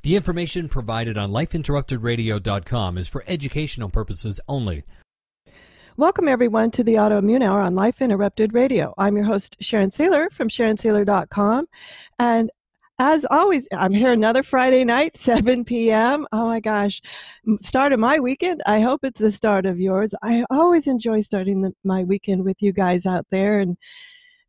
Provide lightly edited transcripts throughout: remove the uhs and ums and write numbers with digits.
The information provided on lifeinterruptedradio.com is for educational purposes only. Welcome, everyone, to the Autoimmune Hour on Life Interrupted Radio. I'm your host, Sharon Sayler from SharonSayler.com. And as always, I'm here another Friday night, 7 p.m. Oh, my gosh. Start of my weekend. I hope it's the start of yours. I always enjoy starting my weekend with you guys out there and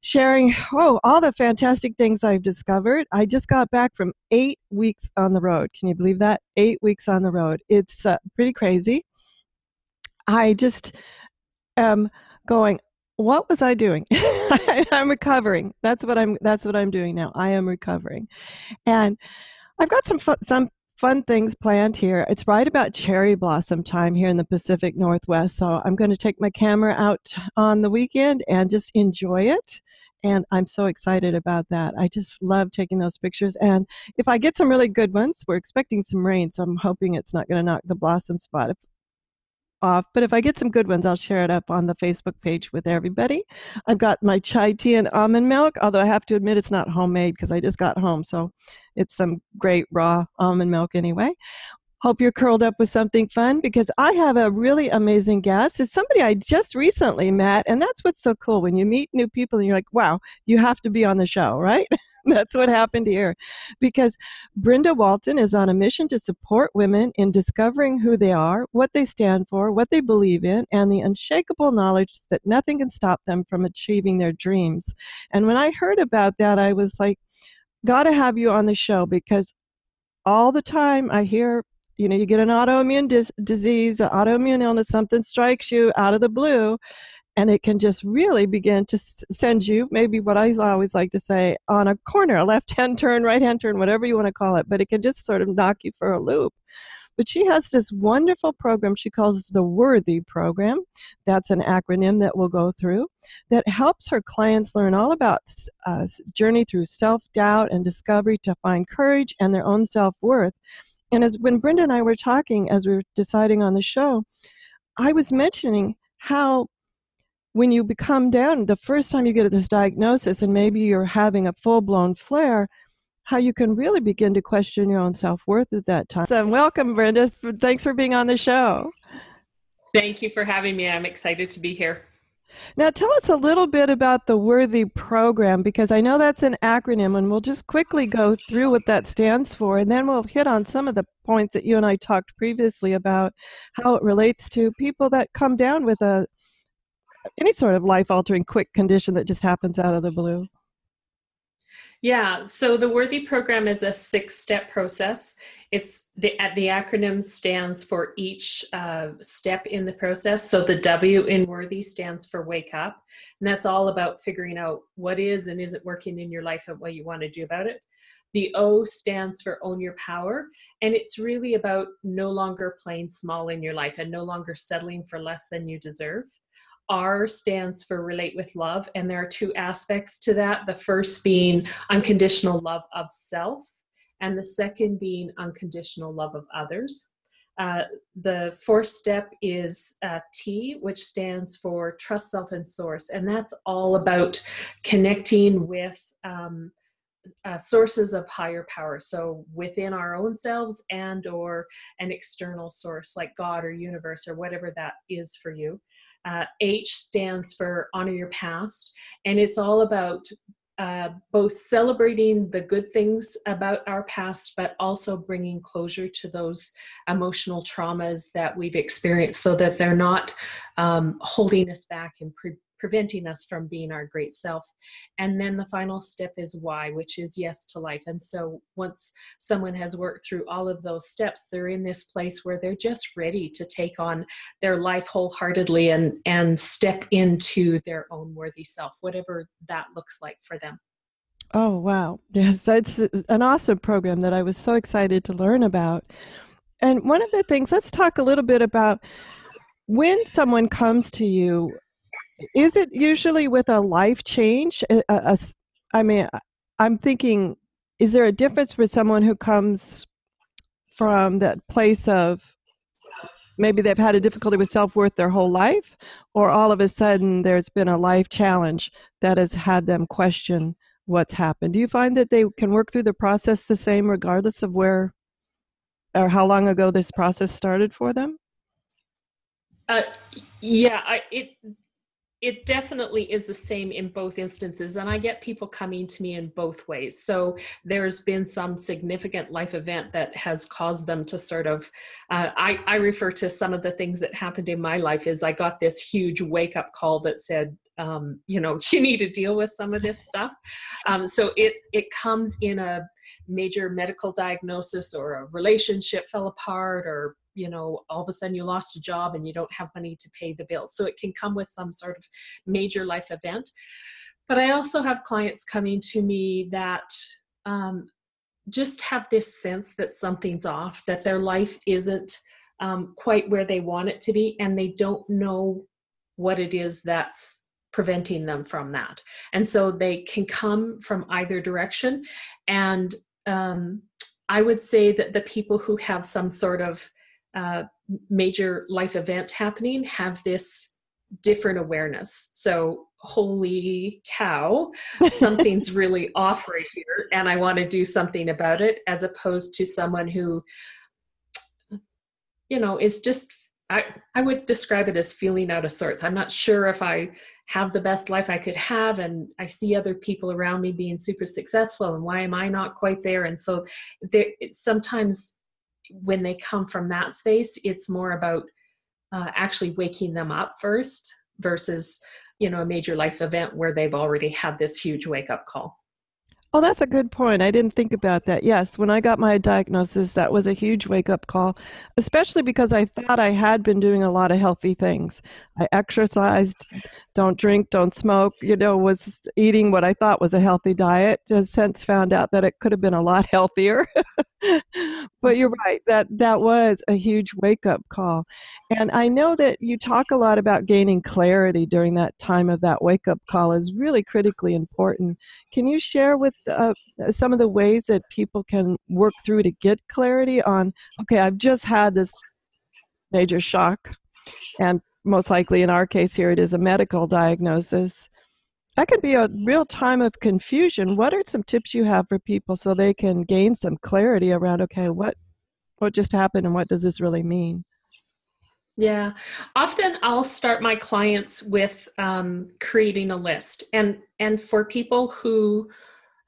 sharing, all the fantastic things I've discovered. I just got back from 8 weeks on the road. Can you believe that? 8 weeks on the road. It's pretty crazy. I just am going, what was I doing? I'm recovering. That's what I'm doing now. I am recovering. And I've got some fun things planned here. It's right about cherry blossom time here in the Pacific Northwest. So I'm going to take my camera out on the weekend and just enjoy it. And I'm so excited about that. I just love taking those pictures. And if I get some really good ones, we're expecting some rain, so I'm hoping it's not going to knock the blossom spot off. But if I get some good ones, I'll share it up on the Facebook page with everybody. I've got my chai tea and almond milk, although I have to admit it's not homemade because I just got home. So it's some great raw almond milk anyway. Hope you're curled up with something fun because I have a really amazing guest. It's somebody I just recently met, and that's what's so cool. When you meet new people and you're like, wow, you have to be on the show, right? That's what happened here. Because Brenda Walton is on a mission to support women in discovering who they are, what they stand for, what they believe in, and the unshakable knowledge that nothing can stop them from achieving their dreams. And when I heard about that, I was like, gotta have you on the show because all the time I hear, you get an autoimmune disease, an autoimmune illness, something strikes you out of the blue, and it can just really begin to send you, maybe what I always like to say, on a corner, a left-hand turn, right-hand turn, whatever you want to call it, but it can just sort of knock you for a loop. But she has this wonderful program she calls the W.O.R.T.H.Y program. That's an acronym that we'll go through that helps her clients learn all about journey through self-doubt and discovery to find courage and their own self-worth. And when Brenda and I were talking, as we were deciding on the show, I was mentioning how when you become down, the first time you get this diagnosis and maybe you're having a full-blown flare, how you can really begin to question your own self-worth at that time. So welcome, Brenda. Thanks for being on the show. Thank you for having me. I'm excited to be here. Now, tell us a little bit about the W.O.R.T.H.Y program, because I know that's an acronym, and we'll just quickly go through what that stands for, and then we'll hit on some of the points that you and I talked previously about how it relates to people that come down with any sort of life-altering quick condition that just happens out of the blue. Yeah, so the W.O.R.T.H.Y program is a 6-step process. It's the acronym stands for each step in the process. So the W in W.O.R.T.H.Y stands for wake up. And that's all about figuring out what is and isn't working in your life and what you want to do about it. The O stands for own your power. And it's really about no longer playing small in your life and no longer settling for less than you deserve. R stands for relate with love, and there are 2 aspects to that. The first being unconditional love of self, and the second being unconditional love of others. The 4th step is T, which stands for trust, self, and source, and that's all about connecting with sources of higher power, so within our own selves and or an external source like God or universe or whatever that is for you. H stands for honor your past, and it's all about both celebrating the good things about our past, but also bringing closure to those emotional traumas that we've experienced so that they're not holding us back and preventing us from being our great self. And then the final step is Y, which is yes to life. And so once someone has worked through all of those steps, they're in this place where they're just ready to take on their life wholeheartedly and step into their own worthy self, whatever that looks like for them. Oh, wow. Yes, it's an awesome program that I was so excited to learn about. And one of the things, let's talk a little bit about when someone comes to you. Is it usually with a life change? I mean, I'm thinking, is there a difference for someone who comes from that place of maybe they've had a difficulty with self-worth their whole life, or all of a sudden there's been a life challenge that has had them question what's happened? Do you find that they can work through the process the same regardless of where or how long ago this process started for them? Yeah, it definitely is the same in both instances. And I get people coming to me in both ways. So there's been some significant life event that has caused them to sort of, I refer to some of the things that happened in my life is I got this huge wake up call that said, you need to deal with some of this stuff. So it comes in a major medical diagnosis, or a relationship fell apart, or all of a sudden you lost a job and you don't have money to pay the bills. So it can come with some sort of major life event. But I also have clients coming to me that just have this sense that something's off, that their life isn't quite where they want it to be, and they don't know what it is that's preventing them from that. And so they can come from either direction. And I would say that the people who have some sort of major life event happening have this different awareness. So, holy cow, something's really off right here, and I want to do something about it, as opposed to someone who, is just, I would describe it as feeling out of sorts. I'm not sure if I have the best life I could have, and I see other people around me being super successful, and why am I not quite there? And so sometimes when they come from that space, it's more about actually waking them up first versus, a major life event where they've already had this huge wake-up call. Oh, that's a good point. I didn't think about that. Yes, when I got my diagnosis, that was a huge wake-up call, especially because I thought I had been doing a lot of healthy things. I exercised, don't drink, don't smoke, was eating what I thought was a healthy diet. Has since found out that it could have been a lot healthier. But you're right, that was a huge wake-up call. And I know that you talk a lot about gaining clarity during that time of that wake-up call is really critically important. Can you share with some of the ways that people can work through to get clarity on, okay, I've just had this major shock, and most likely in our case here, it is a medical diagnosis. That could be a real time of confusion. What are some tips you have for people so they can gain some clarity around, okay, what just happened and what does this really mean? Yeah, often I'll start my clients with creating a list, and for people who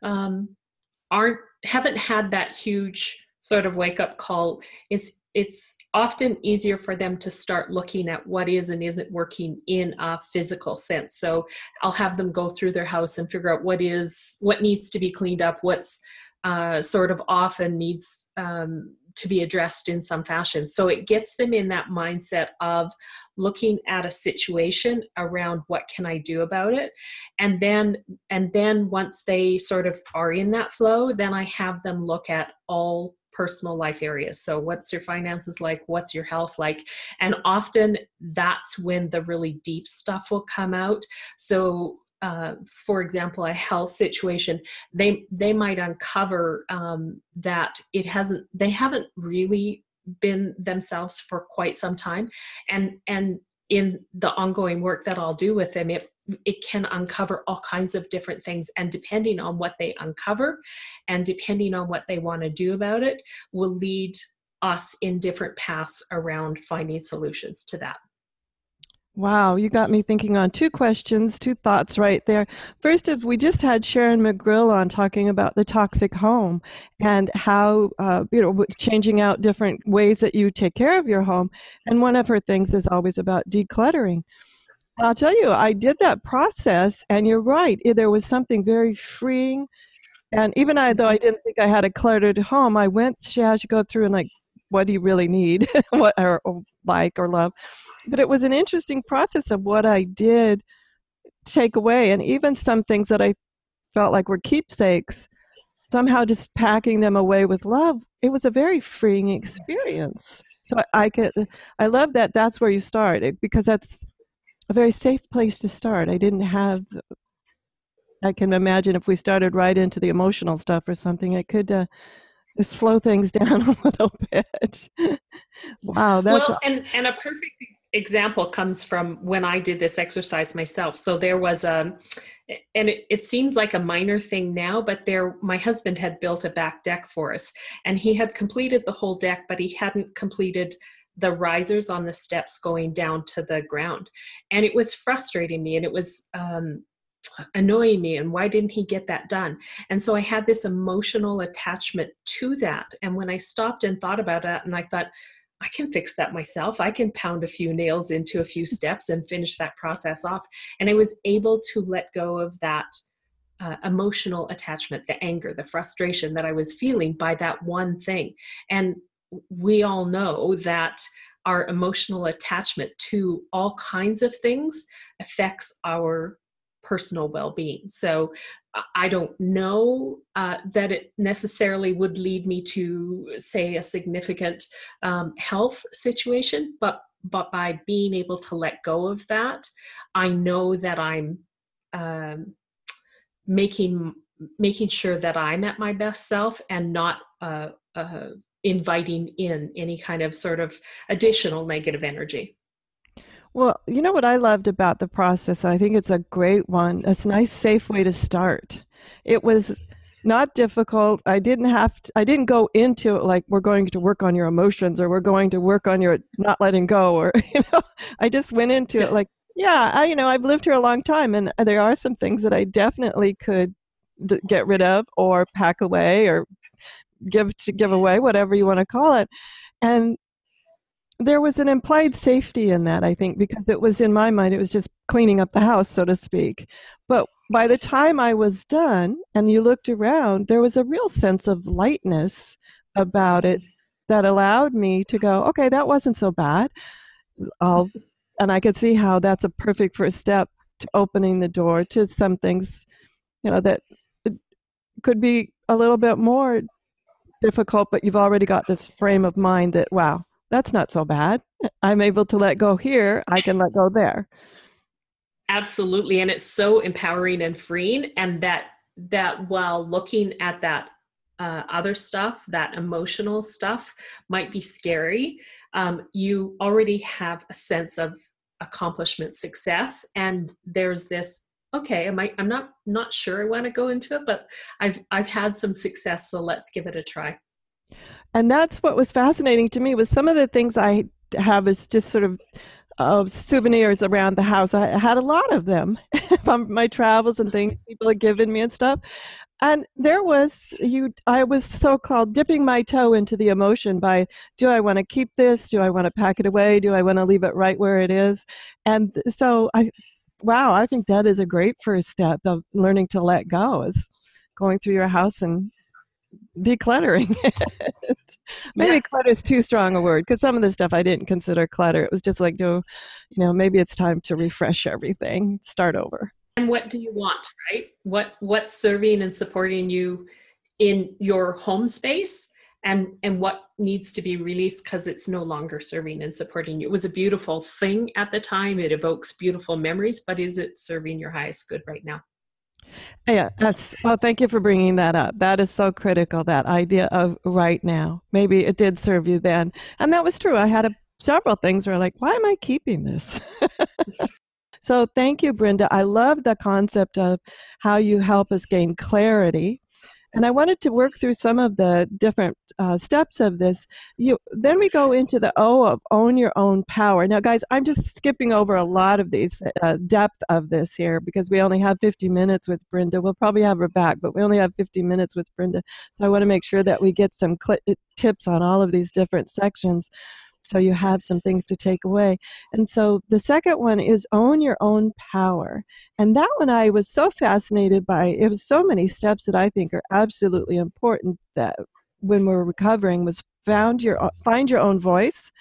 haven't had that huge sort of wake up call, it's often easier for them to start looking at what is and isn't working in a physical sense. So I'll have them go through their house and figure out what needs to be cleaned up, what's sort of off and needs to be addressed in some fashion. So it gets them in that mindset of looking at a situation around what can I do about it. And then once they sort of are in that flow, then I have them look at all personal life areas. So what's your finances like? What's your health like? And often that's when the really deep stuff will come out. So for example, a health situation, they might uncover that they haven't really been themselves for quite some time. And in the ongoing work that I'll do with them, it can uncover all kinds of different things. And depending on what they uncover and depending on what they want to do about it, will lead us in different paths around finding solutions to that. Wow, you got me thinking on two thoughts right there. First is we just had Sharon McGrill on talking about the toxic home and how, changing out different ways that you take care of your home. And one of her things is always about decluttering. And I'll tell you, I did that process, and you're right. There was something very freeing. And even though I didn't think I had a cluttered home, she has to go through and like, what do you really need? What or like or love? But it was an interesting process of what I did take away, and even some things that I felt like were keepsakes, somehow just packing them away with love. It was a very freeing experience. So I love that that's where you start, because that's a very safe place to start. I can imagine if we started right into the emotional stuff or something, it could just slow things down a little bit. Wow, that's well, and a perfect example comes from when I did this exercise myself. So there was and it seems like a minor thing now, but my husband had built a back deck for us, and he had completed the whole deck, but he hadn't completed the risers on the steps going down to the ground. And it was frustrating me, and it was annoying me. And why didn't he get that done? And so I had this emotional attachment to that. And when I stopped and thought about it, and I thought, I can fix that myself. I can pound a few nails into a few steps and finish that process off. And I was able to let go of that emotional attachment, the anger, the frustration that I was feeling by that one thing. And we all know that our emotional attachment to all kinds of things affects our personal well-being. So I don't know that it necessarily would lead me to, say, a significant health situation, but by being able to let go of that, I know that I'm making sure that I'm at my best self and not inviting in any kind of sort of additional negative energy. Well, you know what I loved about the process, and I think it's a great one. It's a nice, safe way to start. It was not difficult. I didn't go into it like, we're going to work on your emotions, or we're going to work on your not letting go, or, I just went into it like, I've lived here a long time, and there are some things that I definitely could get rid of or pack away or give away, whatever you want to call it. And there was an implied safety in that, I think, because it was, in my mind, it was just cleaning up the house, so to speak. But by the time I was done and you looked around, there was a real sense of lightness about it that allowed me to go, okay, that wasn't so bad. And I could see how that's a perfect first step to opening the door to some things, that could be a little bit more difficult, but you've already got this frame of mind that, wow, that's not so bad. I'm able to let go here. I can let go there. Absolutely. And it's so empowering and freeing. And that while looking at that other stuff, that emotional stuff might be scary, you already have a sense of accomplishment, success. And there's this, okay, I'm not sure I want to go into it, but I've had some success, so let's give it a try. And that's what was fascinating to me, was some of the things I have is just sort of souvenirs around the house. I had a lot of them from my travels and things people had given me and stuff. And I was so-called dipping my toe into the emotion by, do I want to keep this? Do I want to pack it away? Do I want to leave it right where it is? And so I think that is a great first step of learning to let go, is going through your house and decluttering. Maybe Yes. clutter is too strong a word, because some of the stuff I didn't consider clutter. It was just like, maybe it's time to refresh everything, start over. And what do you want, right? What's serving and supporting you in your home space, and what needs to be released because it's no longer serving and supporting you. It was a beautiful thing at the time. It evokes beautiful memories, but is it serving your highest good right now? Yeah, thank you for bringing that up. That is so critical, that idea of right now. Maybe it did serve you then. And that was true. I had several things where like, why am I keeping this? So thank you, Brenda. I love the concept of how you help us gain clarity. And I wanted to work through some of the different steps of this. Then we go into the O of own your own power. Now, guys, I'm just skipping over a lot of these depth of this here because we only have 50 minutes with Brenda. We'll probably have her back, but we only have 50 minutes with Brenda. So I want to make sure that we get some tips on all of these different sections, so you have some things to take away. And so the second one is own your own power. And that one I was so fascinated by. It was so many steps that I think are absolutely important that when we're recovering was find your own voice,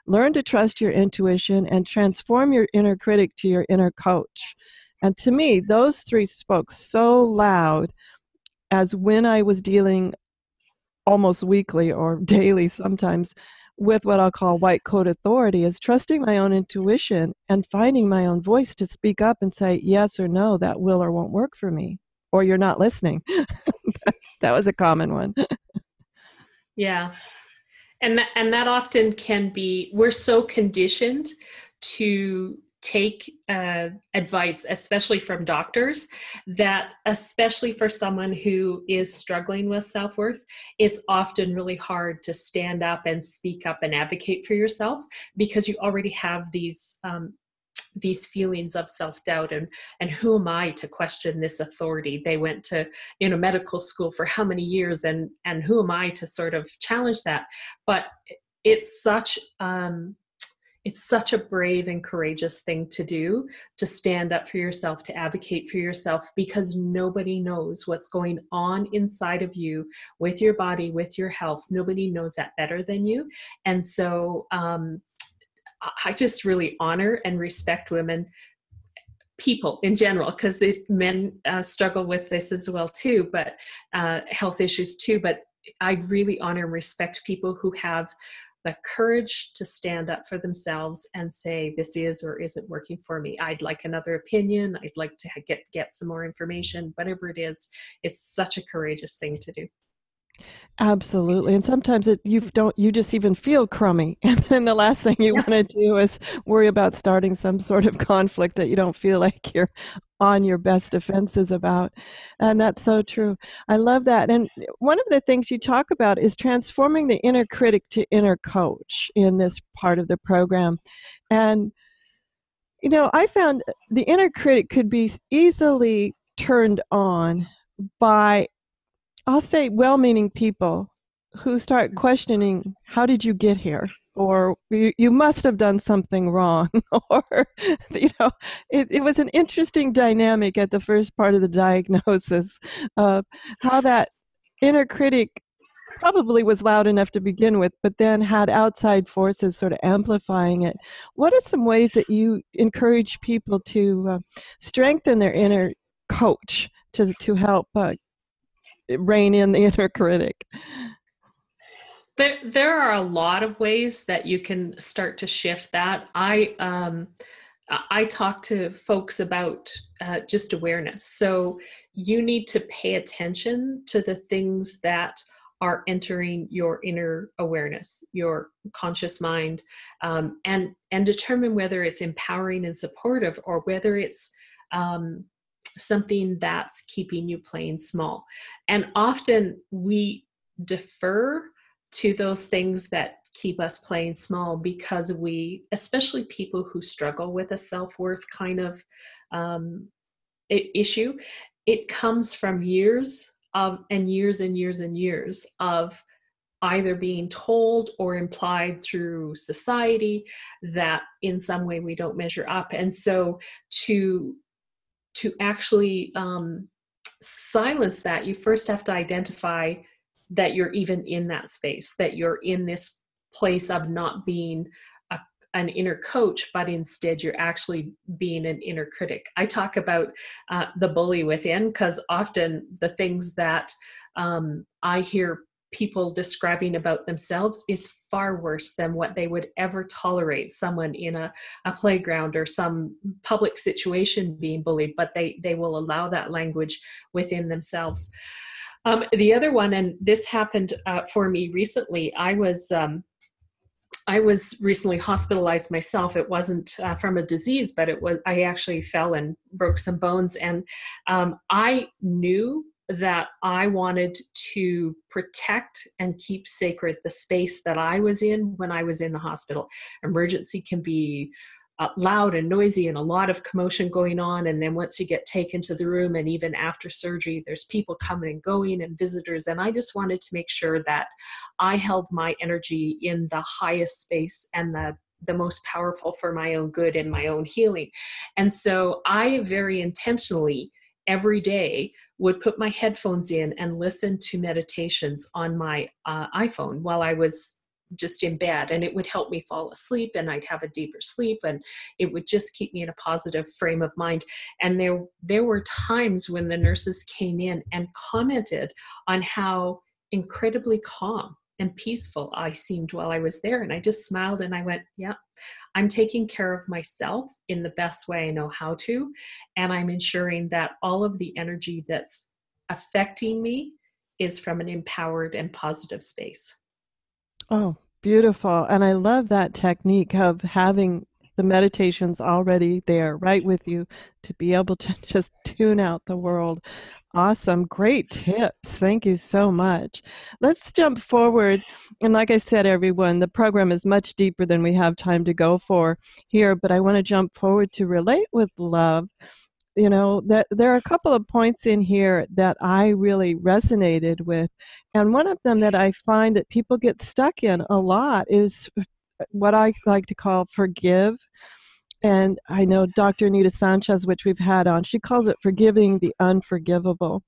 learn to trust your intuition, and transform your inner critic to your inner coach. And to me, those three spoke so loud as when I was dealing almost weekly or daily sometimes with what I'll call white coat authority, is trusting my own intuition and finding my own voice to speak up and say yes or no, that will or won't work for me, or you're not listening. That was a common one. Yeah. And that often can be, we're so conditioned to take advice, especially from doctors, that especially for someone who is struggling with self-worth, it's often really hard to stand up and speak up and advocate for yourself, because you already have these feelings of self-doubt and who am I to question this authority? They went to medical school for how many years, and who am I to sort of challenge that? But it's such a brave and courageous thing to do, to stand up for yourself, to advocate for yourself, because nobody knows what's going on inside of you with your body, with your health. Nobody knows that better than you. And so I just really honor and respect women, people in general, because men struggle with this as well too, but health issues too. But I really honor and respect people who have the courage to stand up for themselves and say, this is or isn't working for me. I'd like another opinion. I'd like to get some more information, whatever it is. It's such a courageous thing to do. Absolutely. And sometimes you just even feel crummy. And then the last thing you want to do is worry about starting some sort of conflict that you don't feel like you're on your best defenses about. And that's so true. I love that. And one of the things you talk about is transforming the inner critic to inner coach in this part of the program. And, I found the inner critic could be easily turned on by, I'll say, well-meaning people who start questioning, how did you get here? Or you must have done something wrong. Or, it was an interesting dynamic at the first part of the diagnosis of how that inner critic probably was loud enough to begin with, but then had outside forces sort of amplifying it. What are some ways that you encourage people to strengthen their inner coach to help rein in the inner critic? There are a lot of ways that you can start to shift that. I talk to folks about just awareness. So you need to pay attention to the things that are entering your inner awareness, your conscious mind, and determine whether it's empowering and supportive, or whether it's something that's keeping you playing small. And often we defer to those things that keep us playing small, because especially people who struggle with a self-worth kind of issue, it comes from years and years and years and years of either being told or implied through society that in some way we don't measure up. And so to actually silence that, you first have to identify that you're even in that space, that you're in this place of not being an inner coach, but instead you're actually being an inner critic. I talk about the bully within, because often the things that I hear people describing about themselves is far worse than what they would ever tolerate someone in a playground or some public situation being bullied, but they will allow that language within themselves. The other one, and this happened for me recently, I was recently hospitalized myself. It wasn't from a disease, but I actually fell and broke some bones. And I knew that I wanted to protect and keep sacred the space that I was in when I was in the hospital. Emergency can be loud and noisy and a lot of commotion going on. And then once you get taken to the room, and even after surgery, there's people coming and going and visitors. And I just wanted to make sure that I held my energy in the highest space and the most powerful for my own good and my own healing. And so I very intentionally every day would put my headphones in and listen to meditations on my iPhone while I was just in bed, and it would help me fall asleep, and I'd have a deeper sleep, and it would just keep me in a positive frame of mind. And there were times when the nurses came in and commented on how incredibly calm and peaceful I seemed while I was there. And I just smiled and I went, yeah, I'm taking care of myself in the best way I know how to. And I'm ensuring that all of the energy that's affecting me is from an empowered and positive space. Oh, beautiful. And I love that technique of having The meditation's already there, right with you, to be able to just tune out the world. Awesome. Great tips. Thank you so much. Let's jump forward. And like I said, everyone, the program is much deeper than we have time to go for here, but I want to jump forward to relate with love. You know, that there are a couple of points in here that I really resonated with. And one of them that I find that people get stuck in a lot is what I like to call forgive. And I know Dr. Anita Sanchez, which we've had on, she calls it forgiving the unforgivable.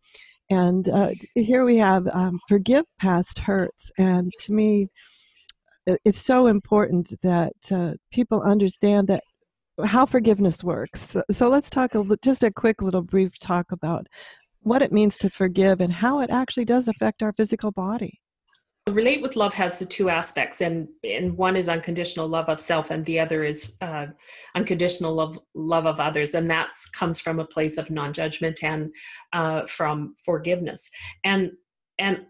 And here we have forgive past hurts. And to me, it's so important that people understand that how forgiveness works. So let's talk just a quick little brief talk about what it means to forgive and how it actually does affect our physical body. Relate with love has the two aspects, and one is unconditional love of self, and the other is unconditional love of others, and that comes from a place of non-judgment and from forgiveness. And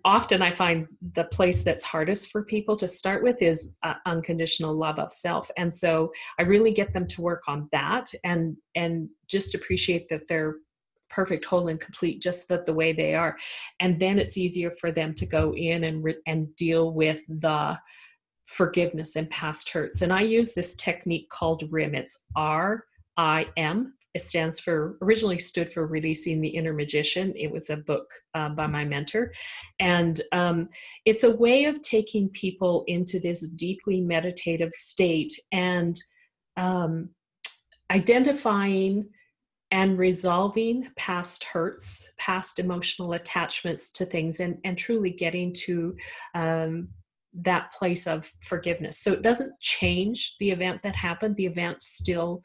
often I find the place that's hardest for people to start with is unconditional love of self, and so I really get them to work on that and just appreciate that they're perfect, whole, and complete, just that the way they are. And then it's easier for them to go in and deal with the forgiveness and past hurts. And I use this technique called RIM. It's RIM. It originally stood for Releasing the Inner Magician. It was a book by my mentor. And it's a way of taking people into this deeply meditative state and identifying and resolving past hurts, past emotional attachments to things, and truly getting to that place of forgiveness. So it doesn't change the event that happened. The event still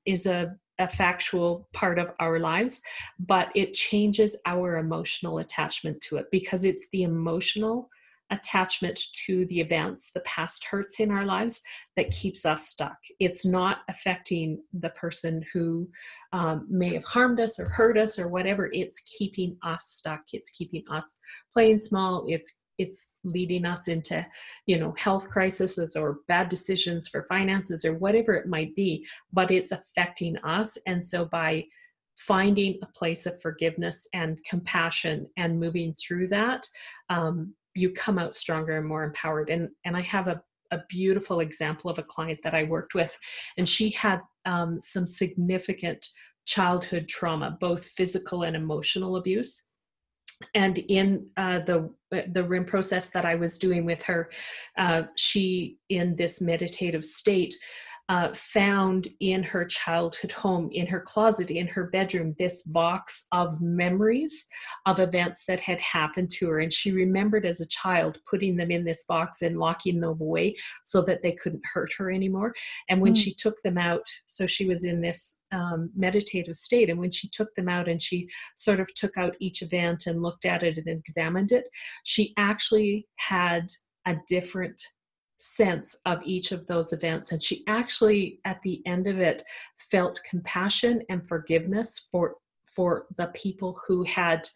is a factual part of our lives, but it changes our emotional attachment to it, because it's the emotional attachment to the events, the past hurts in our lives, that keeps us stuck. It's not affecting the person who may have harmed us or hurt us or whatever. It's keeping us stuck. It's keeping us playing small. It's leading us into, health crises or bad decisions for finances or whatever it might be, but it's affecting us. And so by finding a place of forgiveness and compassion and moving through that, you come out stronger and more empowered. And I have a beautiful example of a client that I worked with, and she had some significant childhood trauma, both physical and emotional abuse. And in the RIM process that I was doing with her, she, in this meditative state, found in her childhood home, in her closet, in her bedroom, this box of memories of events that had happened to her. And she remembered as a child putting them in this box and locking them away so that they couldn't hurt her anymore. And when she took them out, so she was in this meditative state, and when she took them out and she sort of took out each event and looked at it and examined it, she actually had a different sense of each of those events. And she actually, at the end of it, felt compassion and forgiveness for the people who had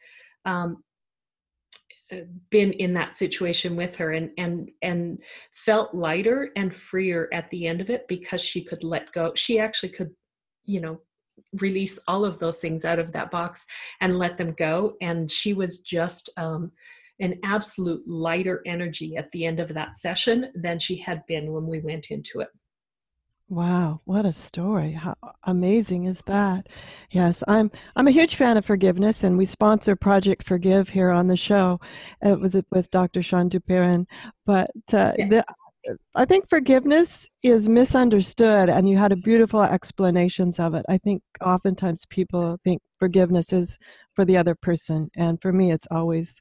been in that situation with her, and felt lighter and freer at the end of it, because she could let go. She actually could, release all of those things out of that box and let them go. And she was just an absolute lighter energy at the end of that session than she had been when we went into it. Wow, what a story. How amazing is that? Yes, I'm a huge fan of forgiveness, and we sponsor Project Forgive here on the show with Dr. Sean Duperrin. But I think forgiveness is misunderstood, and you had beautiful explanations of it. I think oftentimes people think forgiveness is for the other person, and for me it's always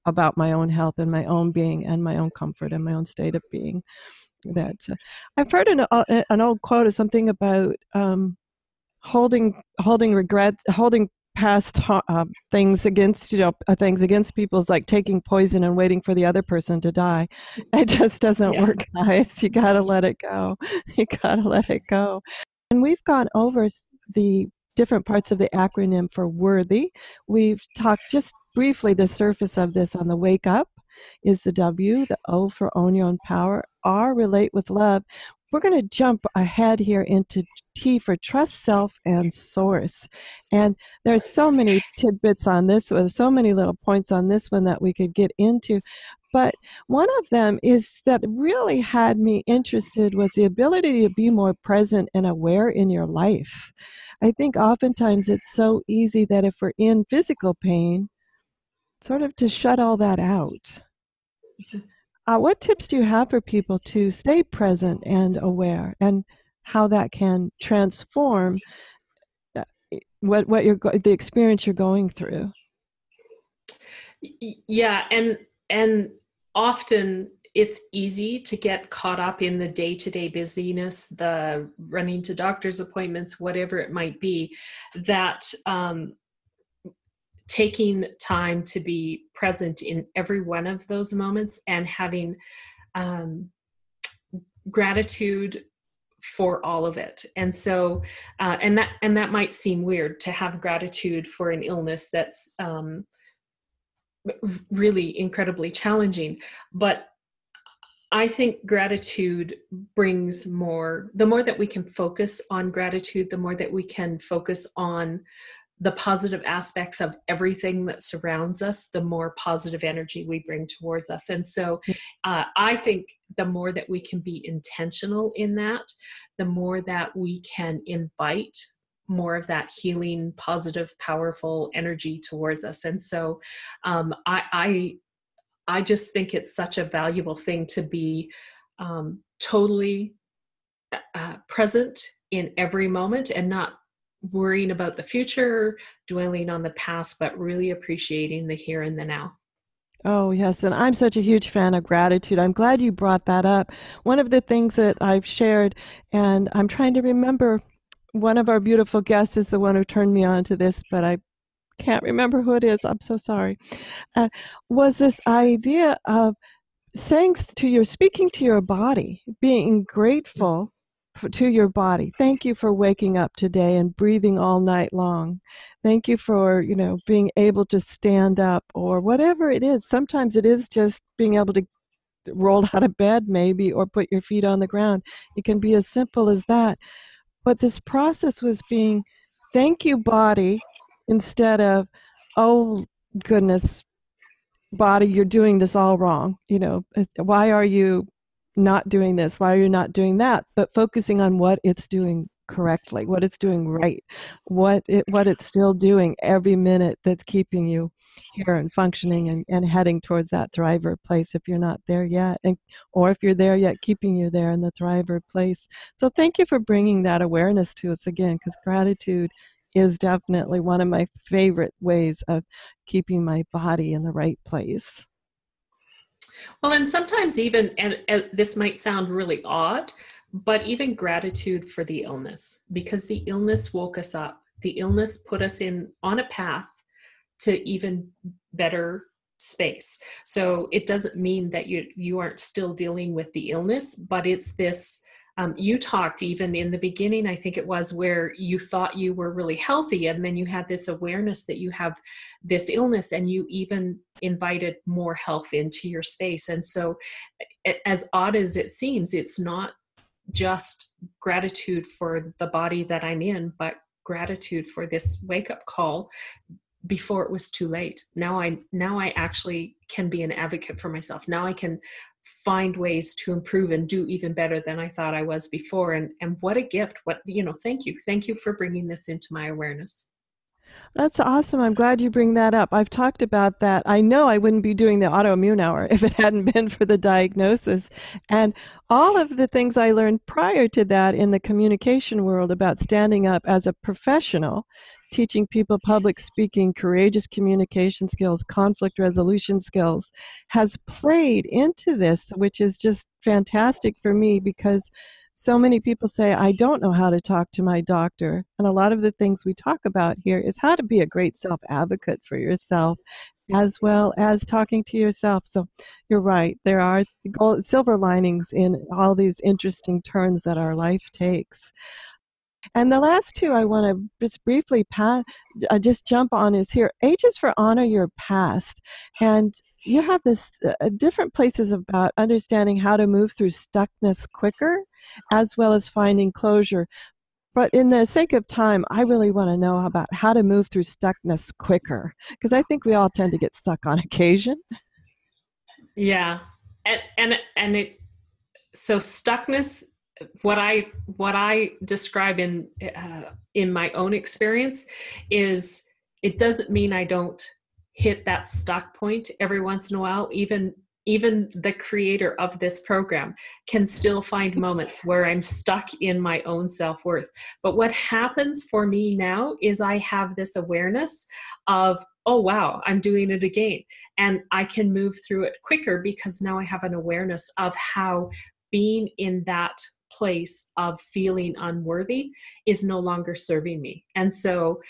about my own health and my own being and my own comfort and my own state of being. That I've heard an old quote of something about holding regret, holding past things against things against people is like taking poison and waiting for the other person to die. It just doesn't work, guys. You gotta let it go. You gotta let it go. And we've gone over the different parts of the acronym for WORTHY. We've talked just briefly the surface of this on the wake up is the W, the O for own your own power, R, relate with love. we're going to jump ahead here into T for trust, self, and source. And there's so many tidbits on this one, so many little points on this one that we could get into. But one of them is that really had me interested was the ability to be more present and aware in your life. I think oftentimes it's so easy that if we're in physical pain, sort of to shut all that out. What tips do you have for people to stay present and aware, and how that can transform what the experience you're going through? Yeah, and often it's easy to get caught up in the day-to-day busyness, the running to doctor's appointments, whatever it might be, that taking time to be present in every one of those moments and having gratitude for all of it. And so, and that might seem weird to have gratitude for an illness that's really incredibly challenging, but I think gratitude brings more. The more that we can focus on gratitude, the more that we can focus on the positive aspects of everything that surrounds us, the more positive energy we bring towards us. And so I think the more that we can be intentional in that, the more that we can invite more of that healing, positive, powerful energy towards us. And so I just think it's such a valuable thing to be totally present in every moment and not worrying about the future, dwelling on the past, but really appreciating the here and the now. Oh, yes. And I'm such a huge fan of gratitude. I'm glad you brought that up. One of the things that I've shared, and I'm trying to remember, one of our beautiful guests is the one who turned me on to this, but I can't remember who it is. I'm so sorry. Was this idea of speaking to your body, being grateful to your body. Thank you for waking up today and breathing all night long. Thank you for, being able to stand up or whatever it is. Sometimes it is just being able to roll out of bed maybe or put your feet on the ground. It can be as simple as that. But this process was being, thank you, body, instead of, oh, goodness, body, you're doing this all wrong. Why are you not doing this? Why are you not doing that? But focusing on what it's doing correctly, what it's doing right, what it's still doing every minute that's keeping you here and functioning and heading towards that thriver place if you're not there yet, or if you're there yet, keeping you there in the thriver place. So thank you for bringing that awareness to us again, because gratitude is definitely one of my favorite ways of keeping my body in the right place. Well, and sometimes even, and this might sound really odd, but even gratitude for the illness, because the illness woke us up. The illness put us on a path to even better space. So it doesn't mean that you aren't still dealing with the illness, but it's this, you talked even in the beginning, I think it was, where you thought you were really healthy, and then you had this awareness that you have this illness, and you even invited more health into your space. And so as odd as it seems, it's not just gratitude for the body that I'm in, but gratitude for this wake-up call before it was too late. Now I actually can be an advocate for myself. Now I can find ways to improve and do even better than I thought I was before. And what a gift. Thank you. Thank you for bringing this into my awareness. That's awesome. I'm glad you bring that up. I've talked about that. I know I wouldn't be doing the autoimmune hour if it hadn't been for the diagnosis. And all of the things I learned prior to that in the communication world about standing up as a professional, teaching people public speaking, courageous communication skills, conflict resolution skills, has played into this, which is just fantastic for me, because so many people say, I don't know how to talk to my doctor. And a lot of the things we talk about here is how to be a great self-advocate for yourself, as well as talking to yourself. So you're right. There are silver linings in all these interesting turns that our life takes. And the last two I want to just briefly just jump on is here. H is for honor your past. And you have this different places about understanding how to move through stuckness quicker as well as finding closure. But in the sake of time, I really want to know about how to move through stuckness quicker, because I think we all tend to get stuck on occasion. Yeah. So stuckness, what I describe in my own experience is, it doesn't mean I don't hit that stuck point every once in a while. Even the creator of this program can still find moments where I'm stuck in my own self-worth. But what happens for me now is I have this awareness of, oh, wow, I'm doing it again. And I can move through it quicker because now I have an awareness of how being in that place of feeling unworthy is no longer serving me. And so,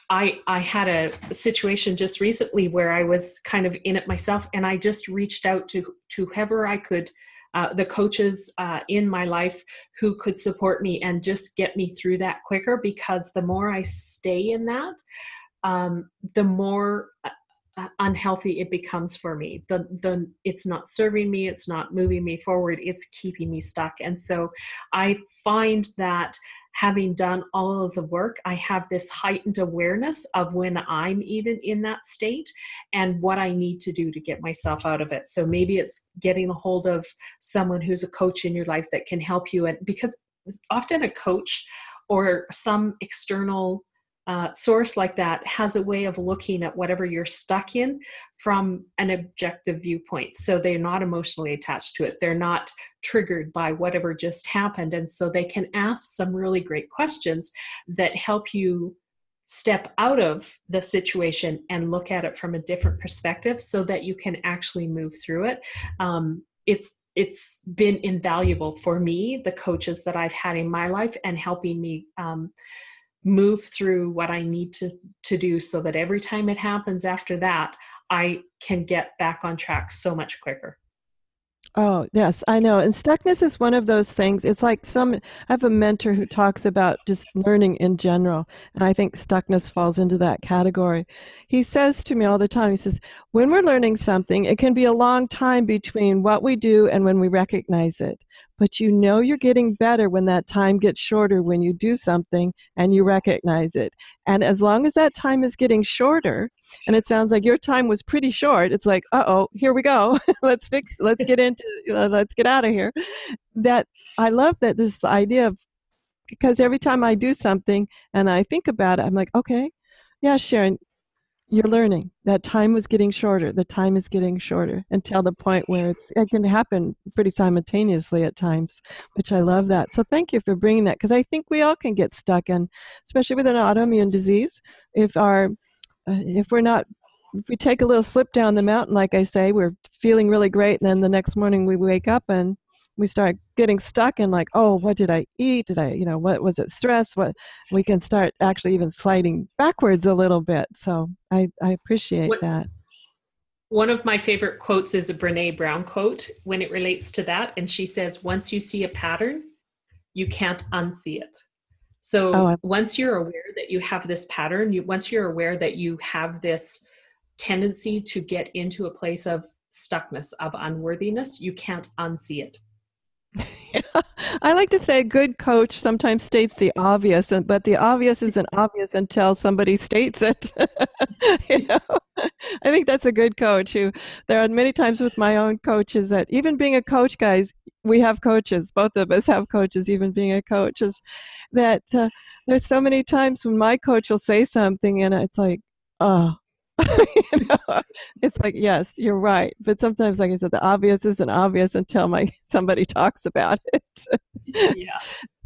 I had a situation just recently where I was kind of in it myself, and I just reached out to whoever I could, the coaches in my life who could support me and just get me through that quicker, because the more I stay in that, the more unhealthy it becomes for me. It's not serving me, it's not moving me forward, it's keeping me stuck. And so I find that having done all of the work, I have this heightened awareness of when I'm even in that state and what I need to do to get myself out of it. So maybe it's getting a hold of someone who's a coach in your life that can help you. And because often a coach or some external source like that has a way of looking at whatever you're stuck in from an objective viewpoint. So they're not emotionally attached to it. They're not triggered by whatever just happened. And so they can ask some really great questions that help you step out of the situation and look at it from a different perspective so that you can actually move through it. It's been invaluable for me, the coaches that I've had in my life, and helping me move through what I need to do so that every time it happens after that, I can get back on track so much quicker. Oh, yes, I know. And stuckness is one of those things. It's like I have a mentor who talks about just learning in general. And I think stuckness falls into that category. He says to me all the time, he says, when we're learning something, it can be a long time between what we do and when we recognize it. But you know you're getting better when that time gets shorter, when you do something and you recognize it. And as long as that time is getting shorter, and it sounds like your time was pretty short, it's like, uh-oh, here we go. let's get out of here. That I love that this idea of, because every time I do something and I think about it, I'm like, okay, yeah, Sharon, you're learning. That time was getting shorter. The time is getting shorter until the point where it can happen pretty simultaneously at times, which I love that. So thank you for bringing that, because I think we all can get stuck, and especially with an autoimmune disease, if we take a little slip down the mountain, like I say, we're feeling really great, and then the next morning we wake up and we start getting stuck in like, oh, what did I eat? What was it? Stress? What? We can start actually even sliding backwards a little bit. So I appreciate that. One of my favorite quotes is a Brene Brown quote when it relates to that. And she says, once you see a pattern, you can't unsee it. So once you're aware that you have this pattern, once you're aware that you have this tendency to get into a place of stuckness, of unworthiness, you can't unsee it. Yeah. I like to say a good coach sometimes states the obvious, but the obvious isn't obvious until somebody states it. I think that's a good coach. There are many times with my own coaches that even being a coach, guys, we have coaches. Both of us have coaches, even being a coach, is that there's so many times when my coach will say something and it's like, oh, it's like, yes, you're right. But sometimes, like I said, the obvious isn't obvious until somebody talks about it. Yeah.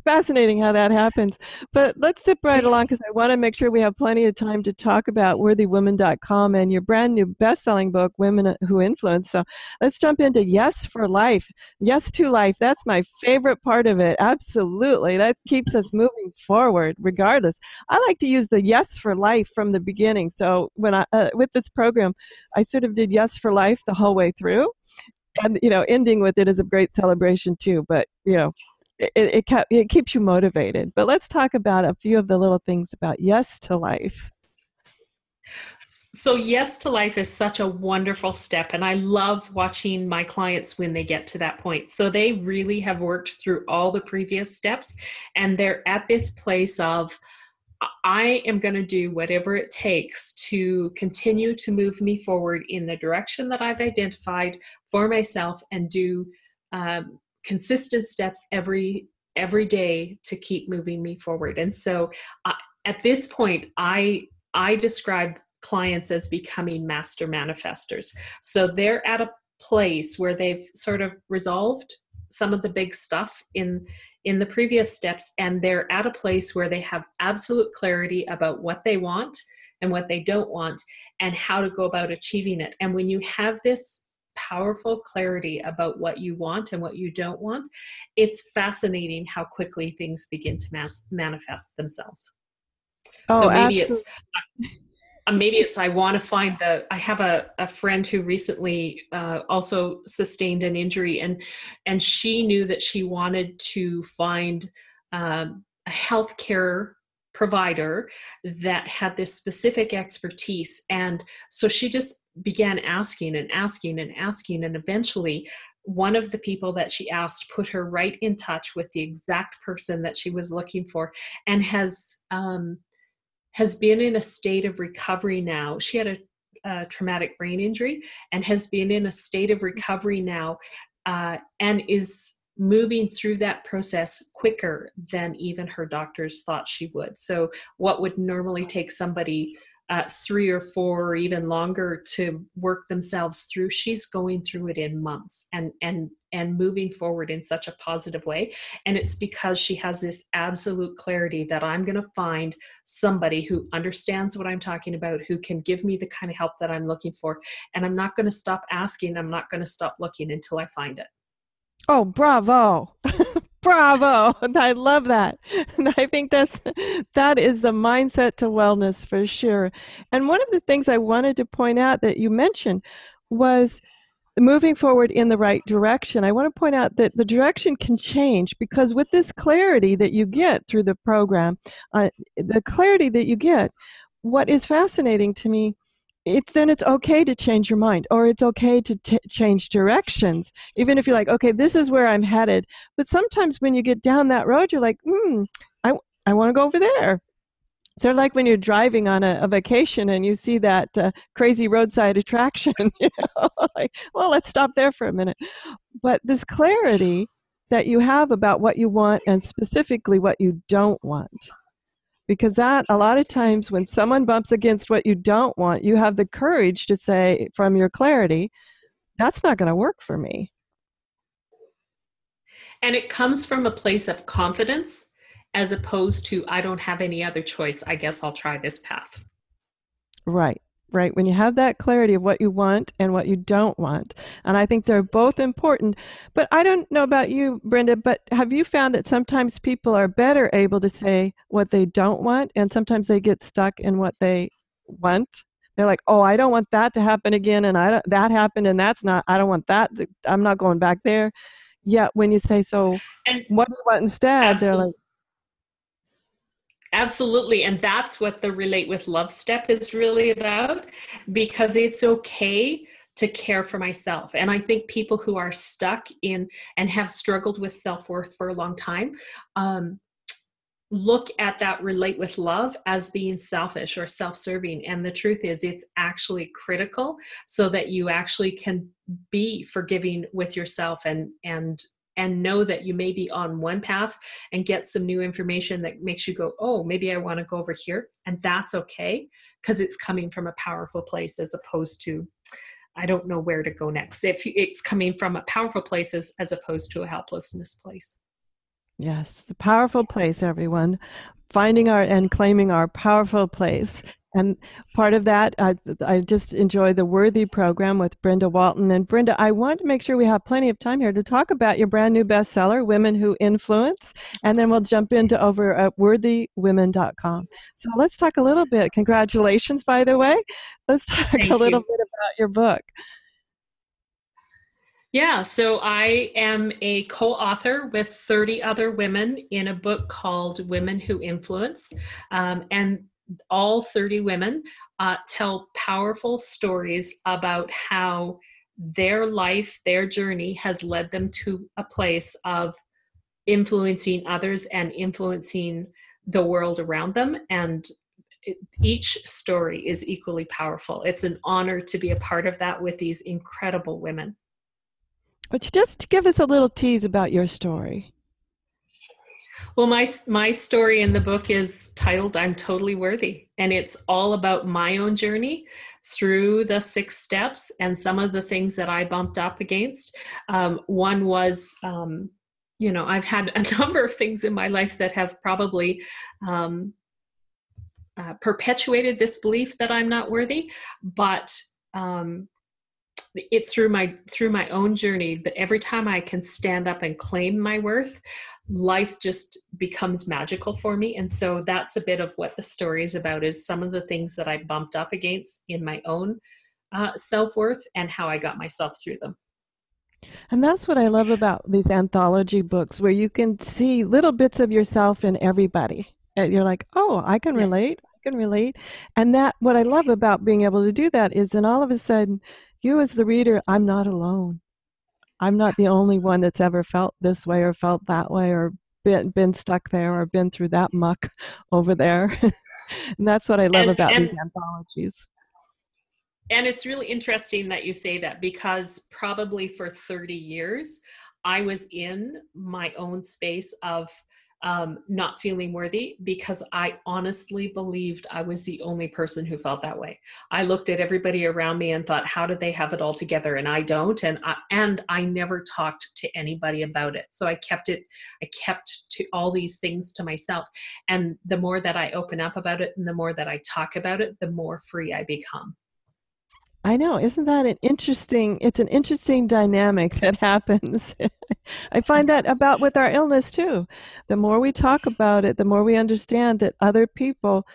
Fascinating how that happens. But let's zip right along, because I want to make sure we have plenty of time to talk about worthywoman.com and your brand new best-selling book, Women Who Influence. So let's jump into Yes for Life. Yes to life. That's my favorite part of it. Absolutely. That keeps us moving forward regardless. I like to use the yes for life from the beginning. So when with this program, I sort of did yes for life the whole way through. And, ending with it is a great celebration too. But, it keeps you motivated. But let's talk about a few of the little things about yes to life. So yes to life is such a wonderful step, and I love watching my clients when they get to that point. So they really have worked through all the previous steps, and they're at this place of, I am going to do whatever it takes to continue to move me forward in the direction that I've identified for myself, and do consistent steps every day to keep moving me forward. And so at this point, I describe clients as becoming master manifestors. So they're at a place where they've sort of resolved some of the big stuff in the previous steps, and they're at a place where they have absolute clarity about what they want and what they don't want, and how to go about achieving it. And when you have this powerful clarity about what you want and what you don't want, it's fascinating how quickly things begin to manifest themselves. Oh, so maybe absolutely. it's I want to find I have a friend who recently also sustained an injury, and she knew that she wanted to find a healthcare provider that had this specific expertise. And so she just began asking and asking and asking, and eventually one of the people that she asked put her right in touch with the exact person that she was looking for, and has been in a state of recovery now. She had a traumatic brain injury and has been in a state of recovery now, and is moving through that process quicker than even her doctors thought she would. So what would normally take somebody 3 or 4 or even longer to work themselves through, she's going through it in months, and moving forward in such a positive way. And it's because she has this absolute clarity that I'm going to find somebody who understands what I'm talking about, who can give me the kind of help that I'm looking for. And I'm not going to stop asking. I'm not going to stop looking until I find it. Oh, bravo. Bravo. I love that. And I think that is the mindset to wellness for sure. And one of the things I wanted to point out that you mentioned was moving forward in the right direction. I want to point out that the direction can change, because with this clarity that you get through the program, the clarity that you get, what is fascinating to me, it's okay to change your mind, or it's okay to change directions, even if you're like, okay, this is where I'm headed. But sometimes when you get down that road, you're like, I want to go over there. So like when you're driving on a vacation and you see that crazy roadside attraction, like, well, let's stop there for a minute. But this clarity that you have about what you want, and specifically what you don't want. Because that, a lot of times when someone bumps against what you don't want, you have the courage to say from your clarity, that's not going to work for me. And it comes from a place of confidence, as opposed to, I don't have any other choice, I guess I'll try this path. Right. When you have that clarity of what you want and what you don't want. And I think they're both important. But I don't know about you, Brenda, but have you found that sometimes people are better able to say what they don't want, and sometimes they get stuck in what they want? They're like, oh, I don't want that to happen again, and that happened, and I don't want that. I'm not going back there. Yet when you say, so what do you want instead? They're like, absolutely. And that's what the Relate with Love step is really about, because it's okay to care for myself. And I think people who are stuck in and have struggled with self-worth for a long time, look at that Relate with Love as being selfish or self-serving. And the truth is, it's actually critical so that you actually can be forgiving with yourself, and know that you may be on one path and get some new information that makes you go, oh, maybe I want to go over here. And that's okay, because it's coming from a powerful place, as opposed to, I don't know where to go next. If it's coming from a powerful place as opposed to a helplessness place. Yes, the powerful place, everyone. Finding and claiming our powerful place. And part of that, I just enjoy the W.O.R.T.H.Y program with Brenda Walton. And Brenda, I want to make sure we have plenty of time here to talk about your brand new bestseller, Women Who Influence. And then we'll jump into over at worthywomen.com. So let's talk a little bit. Congratulations, by the way. Let's talk a little bit about your book. Yeah, so I am a co-author with 30 other women in a book called Women Who Influence. And all 30 women tell powerful stories about how their life, their journey has led them to a place of influencing others and influencing the world around them. And each story is equally powerful. It's an honor to be a part of that with these incredible women. But just give us a little tease about your story. Well, my story in the book is titled I'm Totally Worthy, and it's all about my own journey through the 6 steps and some of the things that I bumped up against. One was, I've had a number of things in my life that have probably perpetuated this belief that I'm not worthy, but it's through my own journey that every time I can stand up and claim my worth, life just becomes magical for me. And so that's a bit of what the story is about, is some of the things that I bumped up against in my own self-worth and how I got myself through them. And that's what I love about these anthology books, where you can see little bits of yourself in everybody. And you're like, oh, I can relate. I can relate. And that, what I love about being able to do that is then all of a sudden, you as the reader, I'm not alone. I'm not the only one that's ever felt this way or felt that way or been stuck there or been through that muck over there. And that's what I love about these anthologies. And it's really interesting that you say that, because probably for 30 years, I was in my own space of not feeling worthy, because I honestly believed I was the only person who felt that way. I looked at everybody around me and thought, how do they have it all together? And I don't. And I never talked to anybody about it. So I kept to all these things to myself. And the more that I open up about it and the more that I talk about it, the more free I become. I know. Isn't that it's an interesting dynamic that happens. I find that about with our illness too. The more we talk about it, the more we understand that other people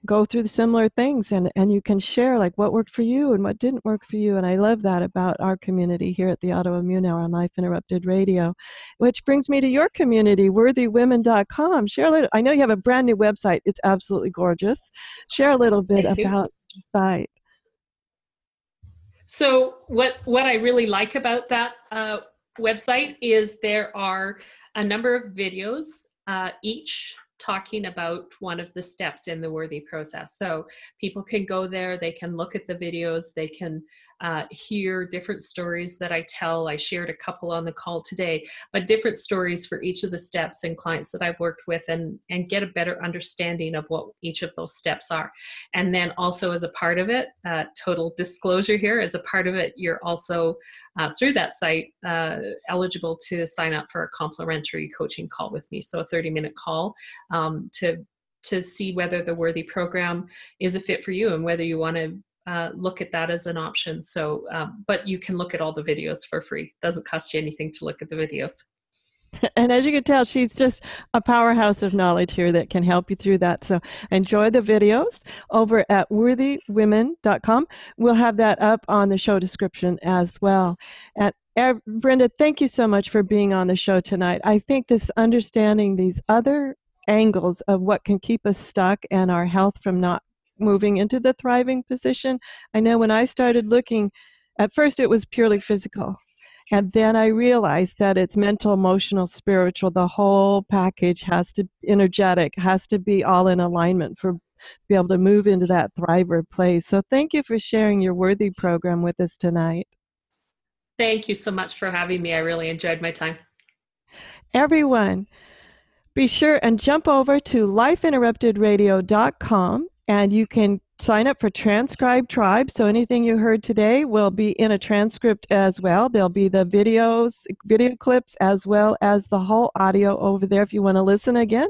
go through similar things, and you can share like what worked for you and what didn't work for you. And I love that about our community here at the Autoimmune Hour on Life Interrupted Radio, which brings me to your community, worthywomen.com. Share a little, I know you have a brand new website. It's absolutely gorgeous. Share a little bit about the site. So what I really like about that website is there are a number of videos, each talking about one of the steps in the worthy process. So people can go there, they can look at the videos, they can hear different stories that I tell. I shared a couple on the call today, but different stories for each of the steps and clients that I've worked with, and get a better understanding of what each of those steps are. And then also as a part of it, total disclosure here, as a part of it, you're also through that site eligible to sign up for a complimentary coaching call with me. So a 30-minute call to see whether the Worthy program is a fit for you and whether you want to look at that as an option. So, but you can look at all the videos for free. Doesn't cost you anything to look at the videos. And as you can tell, she's just a powerhouse of knowledge here that can help you through that. So enjoy the videos over at worthywomen.com. We'll have that up on the show description as well. And Brenda, thank you so much for being on the show tonight. I think this understanding these other angles of what can keep us stuck and our health from not moving into the thriving position. I know when I started looking, at first it was purely physical. And then I realized that it's mental, emotional, spiritual. The whole package has to energetic, has to be all in alignment for be able to move into that thriver place. So thank you for sharing your Worthy program with us tonight. Thank you so much for having me. I really enjoyed my time. Everyone, be sure and jump over to lifeinterruptedradio.com, and you can sign up for Transcribe Tribe. So anything you heard today will be in a transcript as well. There'll be the video clips as well as the whole audio over there. If you want to listen again,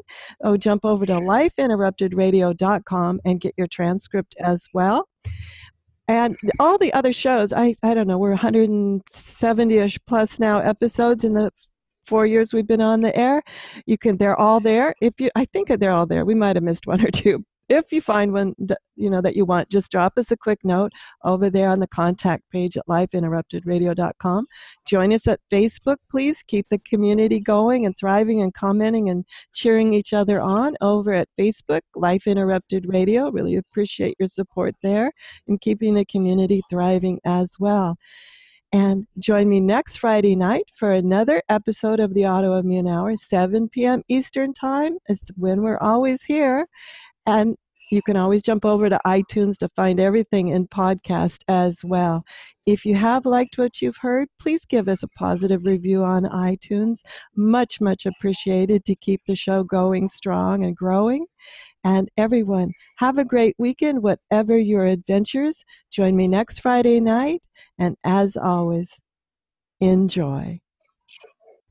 jump over to lifeinterruptedradio.com and get your transcript as well. And all the other shows, I don't know, we're 170-ish plus now episodes in the 4 years we've been on the air. They're all there. I think they're all there. We might have missed one or two. if you find one that you want, just drop us a quick note over there on the contact page at lifeinterruptedradio.com. Join us at Facebook, please. Keep the community going and thriving and commenting and cheering each other on over at Facebook, Life Interrupted Radio. Really appreciate your support there and keeping the community thriving as well. And join me next Friday night for another episode of the Autoimmune Hour, 7 p.m. Eastern Time is when we're always here. And you can always jump over to iTunes to find everything in podcast as well. If you have liked what you've heard, please give us a positive review on iTunes. Much, much appreciated to keep the show going strong and growing. And everyone, have a great weekend, whatever your adventures. Join me next Friday night. And as always, enjoy.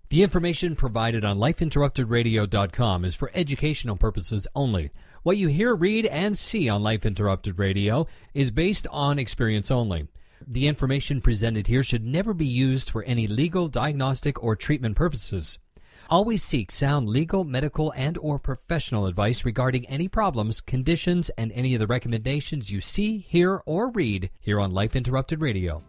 The information provided on lifeinterruptedradio.com is for educational purposes only. What you hear, read, and see on Life Interrupted Radio is based on experience only. The information presented here should never be used for any legal, diagnostic, or treatment purposes. Always seek sound legal, medical, and or professional advice regarding any problems, conditions, and any of the recommendations you see, hear, or read here on Life Interrupted Radio.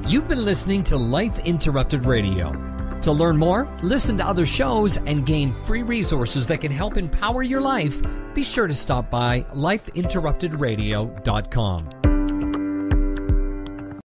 You've been listening to Life Interrupted Radio. To learn more, listen to other shows, and gain free resources that can help empower your life, be sure to stop by lifeinterruptedradio.com.